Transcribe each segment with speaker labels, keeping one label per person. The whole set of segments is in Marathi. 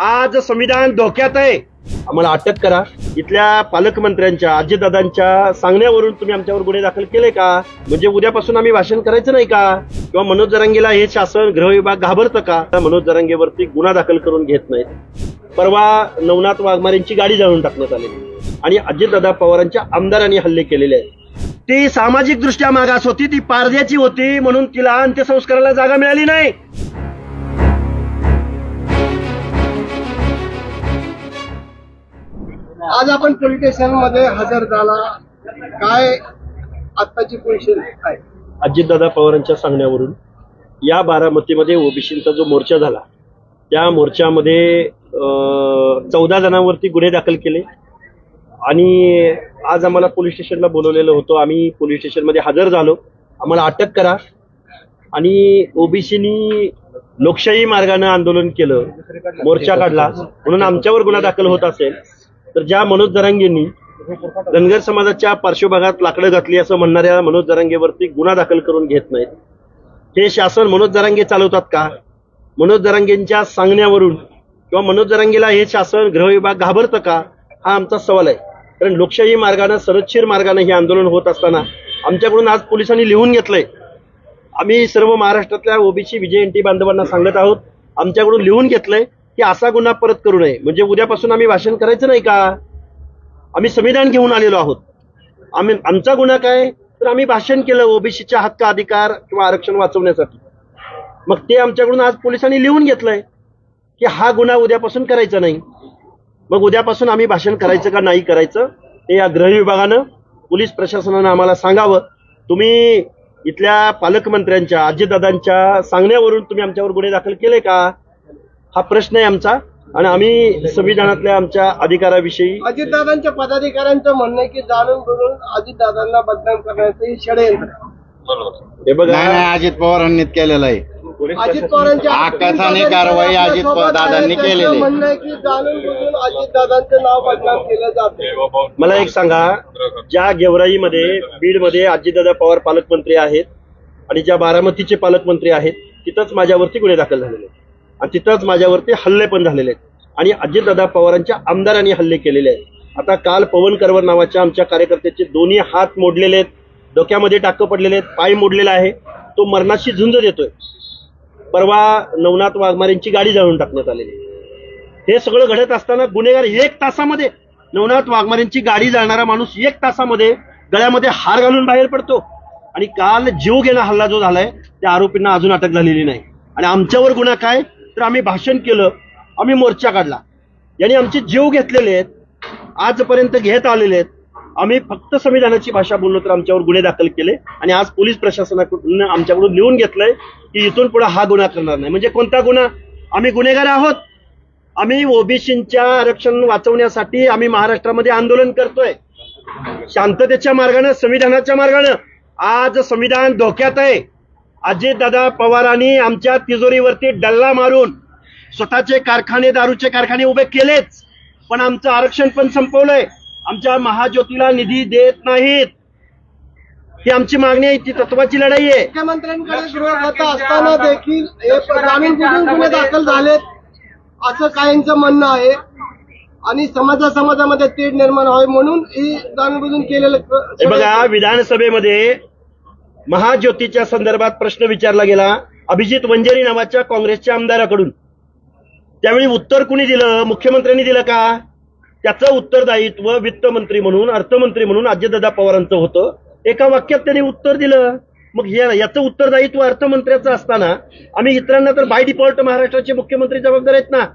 Speaker 1: आज संविधान धोक्यात आहे, आम्हाला अटक करा। इथल्या पालकमंत्र्यांच्या अजितदादांच्या सांगण्यावरून तुम्ही आमच्यावर गुन्हे दाखल केले का? म्हणजे उद्यापासून आम्ही भाषण करायचं नाही का? किंवा मनोज जरांगेला हे शासन गृह विभाग घाबरतं का? मनोज जरांगेवरती गुन्हा दाखल करून घेत नाहीत। परवा नवनाथ वाघमारेंची गाडी जाळून टाकण्यात आली आणि अजितदादा पवारांच्या आमदारांनी हल्ले केलेले आहेत। ती सामाजिक दृष्ट्या मागास होती, ती पारद्याची होती, म्हणून तिला अंत्यसंस्काराला जागा मिळाली नाही।
Speaker 2: आज आपण पोलीस स्टेशन मध्ये हजर झाला, काय आत्ताची पोझिशन आहे?
Speaker 1: अजितदादा पवारांच्या सांगण्यावरून या बारामतीमध्ये ओबीसीचा जो मोर्चा झाला त्या मोर्चामध्ये 14 जणांवरती गुन्हे दाखल केले आणि आज आम्हाला पोलीस स्टेशनला बोलवलेलं होतं। आम्ही पोलीस स्टेशनमध्ये हजर झालो, आम्हाला अटक करा। आणि ओबीसीनी लोकशाही मार्गाने आंदोलन केलं, मोर्चा काढला, म्हणून आमच्यावर गुन्हा दाखल होत असेल तर ज्या मनोज जरांगेंनी धनगर समाजाच्या पार्श्वभागात लाकडं घातली असं म्हणणाऱ्या मनोज जरांगेवरती गुन्हा दाखल करून घेत नाहीत। हे शासन मनोज जरांगे चालवतात का? मनोज जरांगेंच्या सांगण्यावरून किंवा मनोज जरांगेला हे शासन गृह विभाग घाबरतं का? हा आमचा सवाल आहे। कारण लोकशाही मार्गाने सरदशीर मार्गाने हे आंदोलन होत असताना आमच्याकडून आज पोलिसांनी लिहून घेतलंय। आम्ही सर्व महाराष्ट्रातल्या ओबीसी विजयंती बांधवांना सांगत आहोत, आमच्याकडून लिहून घेतलंय की असा गुन्हा परत करू नये। म्हणजे उद्यापासून आम्ही भाषण करायचं नाही का? आम्ही संविधान घेऊन आलेलो आहोत। आमचा गुन्हा काय तर आम्ही भाषण केलं ओबीसीच्या हक्क अधिकार किंवा आरक्षण वाचवण्यासाठी। मग ते आमच्याकडून आज पोलिसांनी लिहून घेतलंय की हा गुन्हा उद्यापासून करायचा नाही। मग उद्यापासून आम्ही भाषण करायचं का नाही करायचं हे या गृह विभागानं पोलीस प्रशासनानं आम्हाला सांगावं। तुम्ही इथल्या पालकमंत्र्यांच्या अजितदादांच्या सांगण्यावरून तुम्ही आमच्यावर गुन्हे दाखल केले का? हा प्रश्न आहे आमचा आणि आम्ही संविधानातल्या आमच्या अधिकाराविषयी
Speaker 2: अजितदादांच्या पदाधिकाऱ्यांचं म्हणणं आहे की जाणून बुजून अजितदादांना बदनाम करण्याचं हे षडयंत्र।
Speaker 1: हे बघा,
Speaker 3: अजित पवारांनी केलेलं आहे।
Speaker 2: अजित पवारांच्या
Speaker 3: आकाशाने कारवाई अजित दादांनी केलेली आहे।
Speaker 2: म्हणणं आहे की जाणून बुजून अजितदादांचं नाव बदनाम केलं जातं।
Speaker 1: मला एक सांगा, ज्या गेवराईमध्ये बीडमध्ये अजितदादा पवार पालकमंत्री आहेत आणि ज्या बारामतीचे पालकमंत्री आहेत तिथंच माझ्यावरती गुन्हे दाखल झालेले आहेत आणि तिथंच माझ्यावरती हल्ले पण झालेले आहेत आणि अजितदादा पवारांच्या आमदारांनी हल्ले केलेले आहेत। आता काल पवन करवर नावाच्या आमच्या कार्यकर्त्याचे दोन्ही हात मोडलेले आहेत, डोक्यामध्ये टाकं पडलेले आहेत, पाय मोडलेला आहे, तो मरणाशी झुंज देतोय। परवा नवनाथ वाघमारेंची गाडी जाळून टाकण्यात आलेली। हे सगळं घडत असताना गुन्हेगार 1 तासामध्ये, नवनाथ वाघमारेंची गाडी जाळणारा माणूस 1 तासामध्ये गळ्यामध्ये हार घालून बाहेर पडतो आणि काल जीव घेणा हल्ला जो झालाय त्या आरोपींना अजून अटक झालेली नाही। आणि आमच्यावर गुन्हा काय तर आम्ही भाषण केलं, आम्ही मोर्चा काढला, यांनी आमचे जीव घेतलेले आहेत, आजपर्यंत घेत आलेले आहेत। आम्ही फक्त संविधानाची भाषा बोललो तर आमच्यावर गुन्हे दाखल केले आणि आज पोलीस प्रशासनाकडून आमच्याकडून लिहून घेतलंय की इथून पुढे हा गुन्हा करणार नाही। म्हणजे कोणता गुन्हा? आम्ही गुन्हेगार आहोत। आम्ही ओबीसींच्या आरक्षण वाचवण्यासाठी आम्ही महाराष्ट्रामध्ये आंदोलन करतोय, शांततेच्या मार्गाने, संविधानाच्या मार्गाने। आज संविधान धोक्यात आहे। अजितदादा पवारांनी आमच्या तिजोरीवरती डल्ला मारून स्वतःचे कारखाने, दारूचे कारखाने उभे केलेच, पण आमचं आरक्षण पण संपवलंय। आमच्या महाज्योतीला निधी देत नाहीत, ही आमची मागणी आहे, ती तत्वाची लढाई आहे।
Speaker 2: मुख्यमंत्र्यांकडे गृहखातं असताना देखील हे जाणून बुजून गुन्हे दाखल झालेत असं काहींचं म्हणणं आहे आणि समाजामध्ये तेढ निर्माण व्हावी म्हणून ही जाणून बुजून केलेलं।
Speaker 1: हे बघा, विधानसभेमध्ये महाज्योतीच्या संदर्भात प्रश्न विचारला गेला अभिजित वंजारी नावाच्या काँग्रेसच्या आमदाराकडून। त्यावेळी उत्तर कुणी दिलं? मुख्यमंत्र्यांनी दिलं का? त्याचं उत्तरदायित्व वित्तमंत्री म्हणून, अर्थमंत्री म्हणून अजितदादा पवारांचं होतं। एका वाक्यात त्यांनी उत्तर दिलं। मग याचं उत्तरदायित्व अर्थमंत्र्याचं असताना आम्ही इतरांना तर बाय डिफॉल्ट महाराष्ट्राचे मुख्यमंत्री जबाबदार आहेत ना।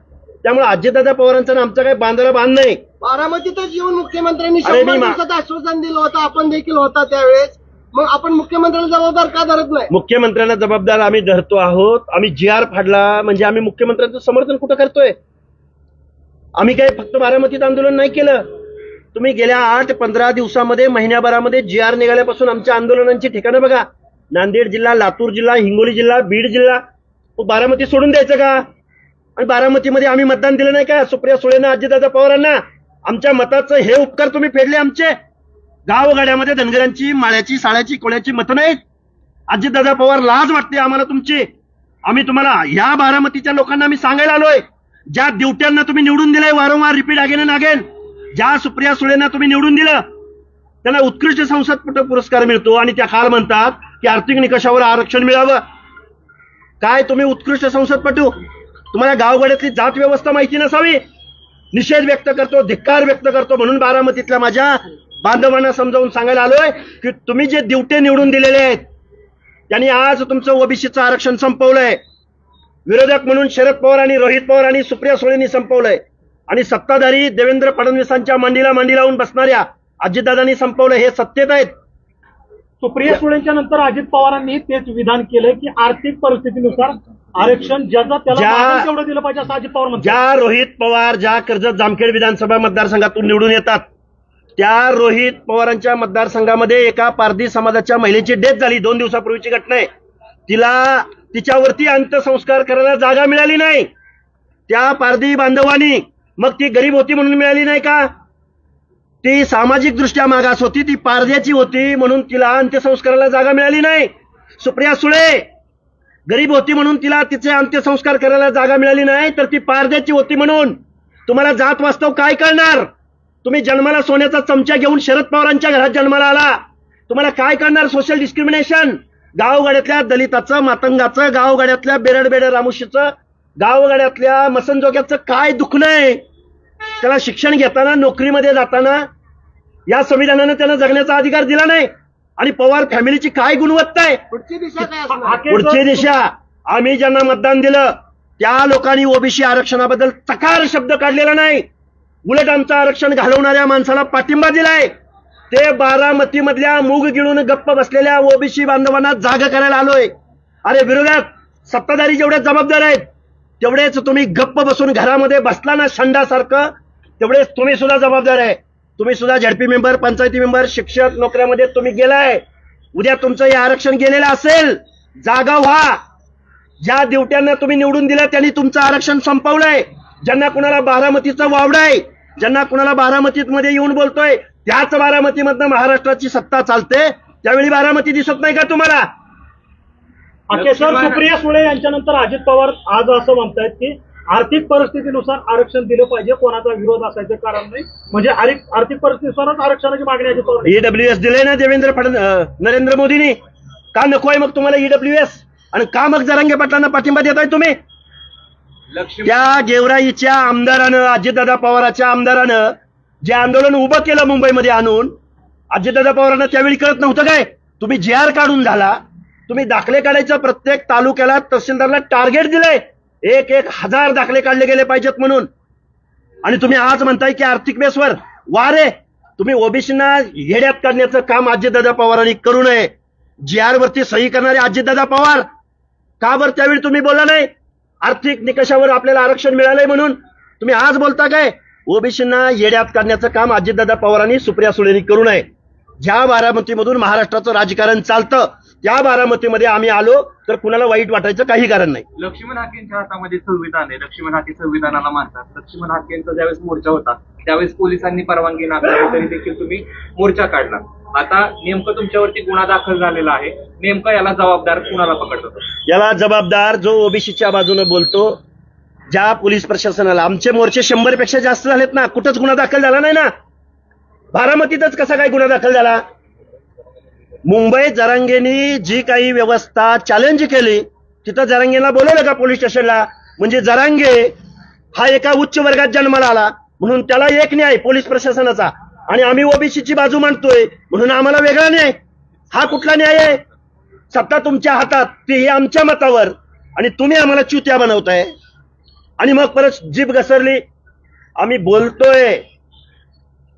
Speaker 1: त्यामुळे अजितदादा पवारांचं आमचा काही बांधायला बांध नाही।
Speaker 2: बारामतीतच येऊन मुख्यमंत्र्यांनी 100 दिवसाचं आश्वासन दिलं होतं, आपण देखील होता त्यावेळेस, मग आपण मुख्यमंत्र्याला जबाबदार का धरत नाही?
Speaker 1: मुख्यमंत्र्यांना जबाबदार आम्ही धरतो आहोत। आम्ही GR फाडला म्हणजे आम्ही मुख्यमंत्र्यांचं समर्थन कुठं करतोय? आम्ही काही फक्त बारामतीत आंदोलन नाही केलं। तुम्ही गेल्या 8-15 दिवसामध्ये, महिन्याभरामध्ये GR निघाल्यापासून आमच्या आंदोलनांची ठिकाणं बघा। नांदेड जिल्हा, लातूर जिल्हा, हिंगोली जिल्हा, बीड जिल्हा। बारामती सोडून द्यायचं का? आणि बारामतीमध्ये आम्ही मतदान दिलं नाही का सुप्रिया सुळेंना, अजितदादा पवारांना? आमच्या मताचं हे उपकार तुम्ही फेडले आमचे। गावगाड्यामध्ये धनगरांची, माळ्याची, साळ्याची, कोळ्याची मतं नाहीत। अजितदादा पवार, लाज वाटते आम्हाला तुमची। आम्ही तुम्हाला, या बारामतीच्या लोकांना आम्ही सांगायला आलोय ज्या ड्युट्यांना तुम्ही निवडून दिलंय वारंवार रिपीट अगेन अँड अगेन, ज्या सुप्रिया सुळेंना तुम्ही निवडून दिलं त्यांना उत्कृष्ट संसदपटू पुरस्कार मिळतो आणि त्या काल म्हणतात की आर्थिक निकषावर आरक्षण मिळावं. काय तुम्ही उत्कृष्ट संसदपटू? तुम्हाला गावगाड्यातली जात व्यवस्था माहिती नसावी? निषेध व्यक्त करतो, धिक्कार व्यक्त करतो म्हणून बारामतीतल्या माझ्या बांधवांना समजावून सांगायला आलोय की तुम्ही जे ड्युटे निवडून दिलेले आहेत त्यांनी आज तुमचं ओबीसीचं आरक्षण संपवलंय. विरोधक म्हणून शरद पवार आणि रोहित पवार आणि सुप्रिया सुळेंनी संपवलंय आणि सत्ताधारी देवेंद्र फडणवीसांच्या मांडीला मांडी लावून बसणाऱ्या अजितदादांनी संपवलं. हे सत्तेत आहेत.
Speaker 4: सुप्रिया सुळेंच्या नंतर अजित पवारांनी तेच विधान केलंय की आर्थिक परिस्थितीनुसार आरक्षण ज्याचं त्याला मागेल तेवढं दिलं पाहिजे असं अजित पवार म्हणतात.
Speaker 1: ज्या रोहित पवार ज्या कर्जत जामखेड विधानसभा मतदारसंघातून निवडून येतात त्या रोहित पवारांच्या मतदारसंघामध्ये एका पारधी समाजाच्या महिलेची डेथ झाली. 2 दिवसापूर्वीची घटना आहे. तिच्यावरती अंत्यसंस्कार करायला जागा मिळाली नाही. त्या पारधी बांधवांनी, मग ती गरीब होती म्हणून मिळाली नाही का? ती सामाजिक दृष्ट्या मागास होती, ती पारध्याची होती म्हणून तिला अंत्यसंस्काराला जागा मिळाली नाही. सुप्रिया सुळे गरीब होती म्हणून तिला तिचे अंत्यसंस्कार करायला जागा मिळाली नाही, तर ती पारध्याची होती म्हणून. तुम्हाला जात वास्तव काय कळणार? तुम्ही जन्माला सोन्याचा चमचा घेऊन शरद पवारांच्या घरात जन्माला आला. तुम्हाला काय करणार सोशल डिस्क्रिमिनेशन? गावगाड्यातल्या दलिताचं, मातंगाचं, गावगाड्यातल्या बेरड रामुशीचं, गावगाड्यातल्या मसनजोग्याचं काय दुखणं आहे? त्याला शिक्षण घेताना, नोकरीमध्ये जाताना या संविधानानं त्यांना जगण्याचा अधिकार दिला नाही. आणि पवार फॅमिलीची काय गुणवत्ता आहे?
Speaker 2: पुढची दिशा काय असणार?
Speaker 1: पुढची दिशा आम्ही ज्यांना मतदान दिलं त्या लोकांनी ओबीसी आरक्षणाबद्दल चकार शब्द काढलेला नाही. उलट आमचं आरक्षण घालवणाऱ्या माणसाला पाठिंबा दिलाय. ते बारामती मधल्या मूग गिळून गप्प बसलेल्या ओबीसी बांधवांना जागा करायला आलोय. अरे विरोधात सत्ताधारी जेवढे जबाबदार आहेत तेवढेच तुम्ही गप्प बसून घरामध्ये बसला ना शंडासारखं, तेवढेच तुम्ही सुद्धा जबाबदार आहे. तुम्ही सुद्धा झडपी मेंबर, पंचायती मेंबर, शिक्षक नोकऱ्यामध्ये तुम्ही गेलाय. उद्या तुमचं हे आरक्षण गेलेलं असेल, जागा व्हा. ज्या ड्युट्यांना तुम्ही निवडून दिलं त्यांनी तुमचं आरक्षण संपवलंय. ज्यांना कुणाला बारामतीचं वावड आहे, ज्यांना कुणाला बारामतीमध्ये येऊन बोलतोय, त्याच बारामतीमधनं महाराष्ट्राची सत्ता चालते. त्यावेळी बारामती दिसत नाही का तुम्हाला?
Speaker 4: सर, सुप्रिया सुळे यांच्यानंतर अजित पवार आज असं म्हणतायत की आर्थिक परिस्थितीनुसार आरक्षण दिलं पाहिजे, कोणाचा विरोध असायचं कारण नाही. म्हणजे आर्थिक परिस्थितीनुसारच आरक्षणाची मागणी अजित पवार.
Speaker 1: ईडब्ल्यूएस दिले ना नरेंद्र मोदींनी. का नकोय मग तुम्हाला ईडब्ल्यूएस? आणि का मग जरांगे पाटलांना पाठिंबा देताय तुम्ही? त्या गेवराईच्या आमदारानं, अजितदादा पवाराच्या आमदारानं जे आंदोलन उभं केलं मुंबईमध्ये आणून, अजितदादा पवारांना त्यावेळी कळत नव्हतं काय? तुम्ही GR काढून झाला, तुम्ही दाखले काढायचं, प्रत्येक तालुक्याला तहसीलदारला टार्गेट दिलंय, 1,000 दाखले काढले गेले पाहिजेत म्हणून. आणि तुम्ही आज म्हणताय की आर्थिक बेसवर. वारे, तुम्ही ओबीसींना येड्यात काढण्याचं काम अजितदादा पवारांनी करू नये. GR वरती सही करणारे अजितदादा पवार, का बरं त्यावेळी तुम्ही बोलला नाही? आर्थिक निकषावर आपल्याला आरक्षण मिळालंय म्हणून तुम्ही आज बोलता काय? ओबीसींना येड्यात काढण्याचं काम अजितदादा पवारांनी, सुप्रिया सुळेंनी करू नये. ज्या बारामतीमधून महाराष्ट्राचं राजकारण चालतं त्या बारामतीमध्ये आम्ही आलो तर कुणाला वाईट वाटायचं काही कारण नाही.
Speaker 5: लक्ष्मण हाकेंच्या हातामध्ये संविधान आहे, लक्ष्मण हाके संविधानाला मानतात. लक्ष्मण हाकेंचा ज्यावेळेस मोर्चा होता त्यावेळेस पोलिसांनी परवानगी नाकारली तरी देखील तुम्ही मोर्चा काढला. आता नेमकं तुमच्यावरती गुन्हा दाखल झालेला आहे, नेमकं याला जबाबदार कुणाला पकडतो?
Speaker 1: याला जबाबदार जो ओबीसीच्या बाजूने बोलतो, ज्या पोलीस प्रशासनाला. आमचे मोर्चे 100 पेक्षा जास्त झालेत ना, कुठंच गुन्हा दाखल झाला नाही ना. बारामतीतच कसा काय गुन्हा दाखल झाला? मुंबईत जरांगेंनी जी काही व्यवस्था चॅलेंज केली तिथं जरांगेला बोलवलं का पोलीस स्टेशनला? म्हणजे जरांगे हा एका उच्च वर्गात जन्माला आला म्हणून त्याला एक न्याय पोलीस प्रशासनाचा, आणि आम्ही ओबीसीची बाजू मांडतोय म्हणून आम्हाला वेगळा न्याय. हा कुठला न्याय आहे? सत्ता तुमच्या हातात, तीही आमच्या मतावर, आणि तुम्ही आम्हाला चुत्या बनवताय. आणि मग परत जीभ घसरली. आम्ही बोलतोय,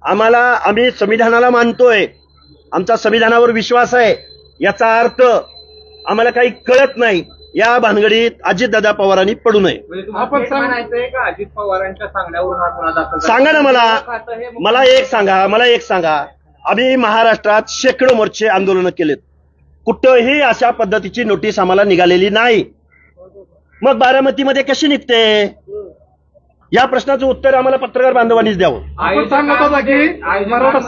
Speaker 1: आम्ही संविधानाला मानतोय, आमचा संविधानावर विश्वास आहे. याचा अर्थ आम्हाला काही कळत नाही या भानगडीत अजितदादा पवारांनी पडू नये.
Speaker 5: आपण म्हणायचंय का अजित पवारांच्या सांगण्यावरून हा गुन्हा दाखल?
Speaker 1: सांगा ना मला एक सांगा. आम्ही महाराष्ट्रात शेकडो मोर्चे आंदोलनं केलेत, कुठंही अशा पद्धतीची नोटीस आम्हाला निघालेली नाही. मग बारामतीमध्ये कशी निघते? या प्रश्नाचं उत्तर आम्हाला पत्रकार बांधवांनीच द्यावं.
Speaker 4: आपण सांगत होता की मराठा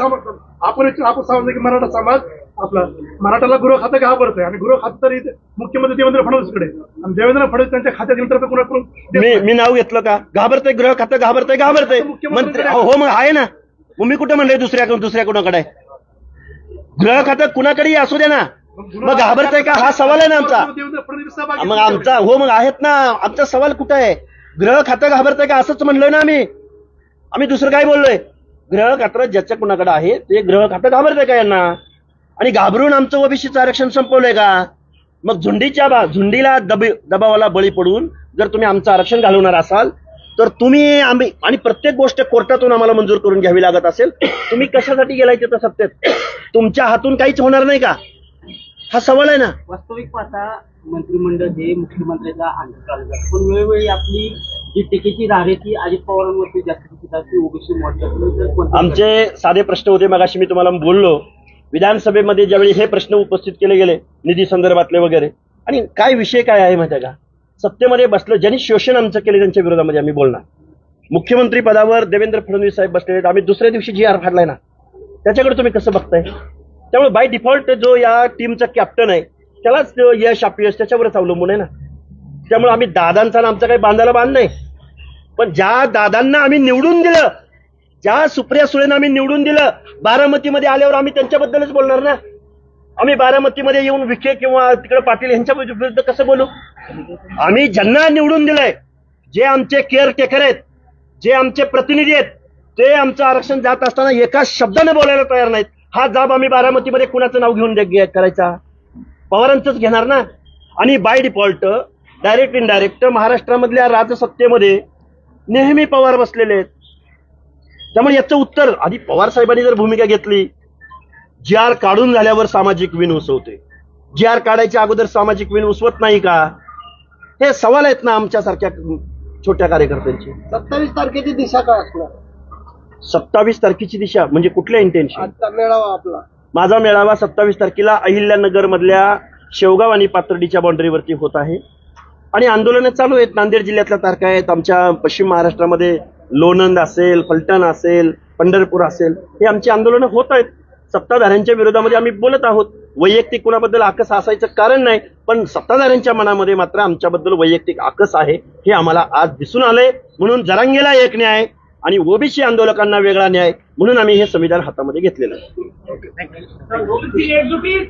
Speaker 4: समाज आपला मराठाला गृह खातं घाबरतंय आणि गृह खातं तरी मुख्यमंत्री देवेंद्र फडणवीसकडे आणि देवेंद्र फडणवीस त्यांच्या खात्यात तर्फे कोणाकडून देत नाही.
Speaker 1: मी नाव घेतलं का? घाबरतंय गृह खातं, घाबरतंय मंत्री. हो मग आहे ना, मग मी कुठे म्हणलंय दुसऱ्या कोणाकडे आहे? गृह खातं कुणाकडेही असू दे ना, मग घाबरतंय का हा सवाल आहे ना आमचा.
Speaker 4: देवेंद्र फडणवीस सहभागी
Speaker 1: मग आमचा हो मग आहेत ना, आमचा सवाल कुठं आहे? गृह खातं घाबरतंय का असंच म्हणलोय ना आम्ही दुसरं काय बोललोय? गृह खातं ज्याच्या कुणाकडे आहे ते गृह खातं घाबरतंय का यांना? आणि घाबरून आमचं ओबीसीचं आरक्षण संपवलंय का? मग झुंडीला दबावाला बळी पडून जर तुम्ही आमचं आरक्षण घालवणार असाल तर आम्ही आणि प्रत्येक गोष्ट कोर्टातून आम्हाला मंजूर करून घ्यावी लागत असेल, तुम्ही कशासाठी गेलाय तिथं सत्तेत? तुमच्या हातून काहीच होणार नाही का? हा सवाल आहे ना.
Speaker 6: वास्तविक पाहता मंत्रिमंडळ हे मुख्यमंत्र्यांचा अंगीकार जातं, पण वेळोवेळी आपली जी टीकेची धार आहे ती अजित पवारांवरती जास्त ओबीसी मोर्चा.
Speaker 1: आमचे साधे प्रश्न होते, मगाशी मी तुम्हाला बोललो विधानसभेमध्ये ज्यावेळी हे प्रश्न उपस्थित केले गेले निधी संदर्भातले वगैरे, आणि काय विषय काय आहे माहिती आहे का? सत्तेमध्ये बसलं ज्यांनी शोषण आमचं केले त्यांच्या विरोधामध्ये आम्ही बोलणार. मुख्यमंत्री पदावर देवेंद्र फडणवीस साहेब बसलेले, आम्ही दुसऱ्या दिवशी जी आर फाडलाय ना, त्याच्याकडे तुम्ही कसं बघताय? त्यामुळे बाय डिफॉल्ट जो या टीमचा कॅप्टन आहे त्यालाच यश अपयश त्याच्यावरच अवलंबून आहे ना. त्यामुळे आम्ही दादांचा आमचा काही बांधायला बांध नाही, पण ज्या दादांना आम्ही निवडून दिलं, ज्या सुप्रिया सुळेंना आम्ही निवडून दिलं, बारामतीमध्ये आल्यावर आम्ही त्यांच्याबद्दलच बोलणार ना. आम्ही बारामतीमध्ये येऊन विखे किंवा तिकडे पाटील यांच्या विरुद्ध कसं बोलू? आम्ही ज्यांना निवडून दिलंय, जे आमचे केअर टेकर आहेत, जे आमचे प्रतिनिधी आहेत, ते आमचं आरक्षण जात असताना एका शब्दाने बोलायला तयार नाहीत. हा जाब आम्ही बारामतीमध्ये कुणाचं नाव घेऊन करायचा? पवारांचंच घेणार ना. आणि बाय डिफॉल्ट डायरेक्ट इनडायरेक्ट महाराष्ट्रामधल्या राजसत्तेमध्ये नेहमी पवार बसलेले आहेत. त्यामुळे याचं उत्तर आधी पवार साहेबांनी जर भूमिका घेतली, जी आर काढून झाल्यावर सामाजिक विण उसवते, जी आर काढायच्या अगोदर सामाजिक विण उसवत नाही का? हे सवाल आहेत ना आमच्यासारख्या छोट्या कार्यकर्त्यांची.
Speaker 2: 27 तारखेची दिशा काय असणार?
Speaker 1: 27 तारखेची दिशा म्हणजे कुठल्या इंटेन्शन?
Speaker 2: आजचा मेळावा आपला,
Speaker 1: माझा मेळावा 27 तारखेला अहिल्यानगर मधल्या शेवगाव आणि पाथर्डीच्या बाउंड्रीवरती होत आहे आणि आंदोलनं चालू आहेत. नांदेड जिल्ह्यातल्या तारखा आहेत, आमच्या पश्चिम महाराष्ट्रामध्ये लोणंद असेल, फलटण असेल, पंढरपूर असेल, हे आमची आंदोलनं होत आहेत. सत्ताधाऱ्यांच्या विरोधामध्ये आम्ही बोलत आहोत. वैयक्तिक कुणाबद्दल आकस असायचं कारण नाही, पण सत्ताधाऱ्यांच्या मनामध्ये मात्र आमच्याबद्दल वैयक्तिक आकस आहे हे आम्हाला आज दिसून आलंय. म्हणून जरांगेला एक न्याय आणि ओबीसी आंदोलकांना वेगळा न्याय म्हणून आम्ही हे संविधान हातामध्ये घेतलेलं आहे.